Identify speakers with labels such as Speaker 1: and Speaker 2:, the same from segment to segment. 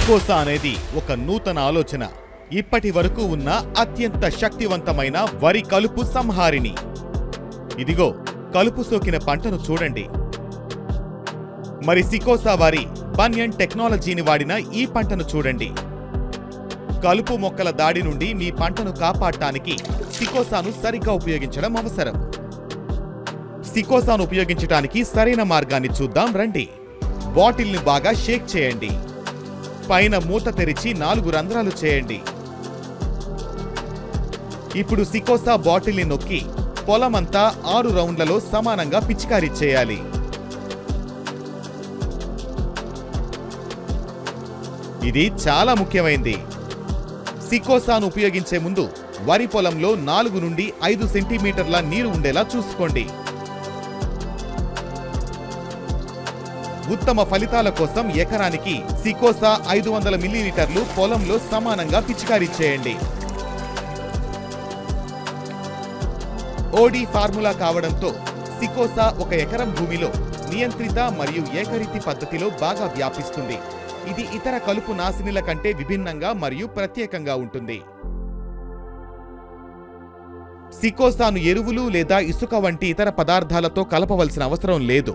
Speaker 1: సికోసా అనేది ఒక నూతన ఆలోచన. ఇప్పటి వరకు ఉన్న అత్యంత శక్తివంతమైన వరి కలుపు సంహారిణి. ఇదిగో కలుపు సోకిన పంటను చూడండి. మరి సికోసా వారి బన్యన్ టెక్నాలజీని వాడిన ఈ పంటను చూడండి. కలుపు మొక్కల దాడి నుండి మీ పంటను కాపాడటానికి సికోసాను సరిగ్గా ఉపయోగించడం అవసరం. సికోసాను ఉపయోగించడానికి సరైన మార్గాన్ని చూద్దాం రండి. బాటిల్ని బాగా షేక్ చేయండి. పైన మూత తెరిచి 4 రంధ్రాలు చేయండి. ఇప్పుడు సికోసా బాటిల్ని నొక్కి పొలమంతా 6 రౌండ్లలో సమానంగా పిచికారీ చేయాలి. ఇది చాలా ముఖ్యమైంది. సికోసాను ఉపయోగించే ముందు వరి పొలంలో 4 నుండి 5 సెంటీమీటర్ల నీరు ఉండేలా చూసుకోండి. ఉత్తమ ఫలితాల కోసం ఎకరానికి సికోసా 500 మిల్లీలీటర్లు పొలంలో సమానంగా పిచికారీ చేయండి. ఓడి ఫార్ములా కావడంతో సికోసా 1 ఎకరం భూమిలో నియంత్రిత మరియు ఏకరీతి పద్ధతిలో బాగా వ్యాపిస్తుంది. ఇది ఇతర కలుపు నాశినిల కంటే విభిన్నంగా మరియు ప్రత్యేకంగా ఉంటుంది. సికోసాను ఎరువులు లేదా ఇసుక వంటి ఇతర పదార్థాలతో కలపవలసిన అవసరం లేదు.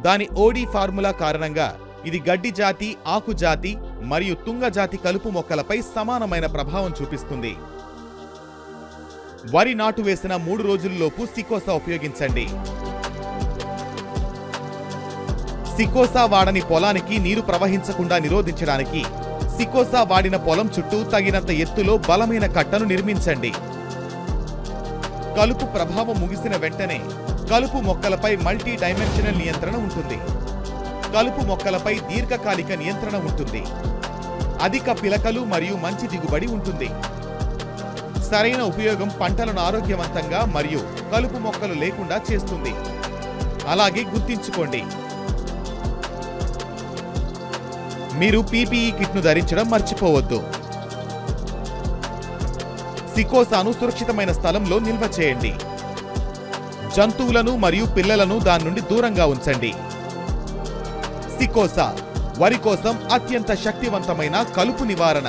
Speaker 1: దాని ఓడి ఫార్ములా కారణంగా ఇది గడ్డి జాతి, ఆకు జాతి మరియు తుంగ జాతి కలుపు మొక్కలపై సమానమైన ప్రభావం చూపిస్తుంది. వరి నాటు వేసిన 3 రోజుల్లోపు సికోసా ఉపయోగించండి. సికోసా వాడని పొలానికి నీరు ప్రవహించకుండా నిరోధించడానికి సికోసా వాడిన పొలం చుట్టూ తగినంత ఎత్తులో బలమైన కట్టను నిర్మించండి. కలుపు ప్రభావం ముగిసిన వెంటనే కలుపు మొక్కలపై మల్టీ డైమెన్షనల్ నియంత్రణ ఉంటుంది. కలుపు మొక్కలపై దీర్ఘకాలిక నియంత్రణ ఉంటుంది. అధిక పిలకలు మరియు మంచి దిగుబడి ఉంటుంది. సరైన ఉపయోగం పంటలను ఆరోగ్యవంతంగా మరియు కలుపు మొక్కలు లేకుండా చేస్తుంది. అలాగే గుర్తుంచుకోండి, మీరు పీపీఈ కిట్ను ధరించడం మర్చిపోవద్దు. సికోసాను సురక్షితమైన స్థలంలో నిల్వ చేయండి. జంతువులను మరియు పిల్లలను దాని నుండి దూరంగా ఉంచండి. సికోసా వరి కోసం అత్యంత శక్తివంతమైన కలుపు నివారణ.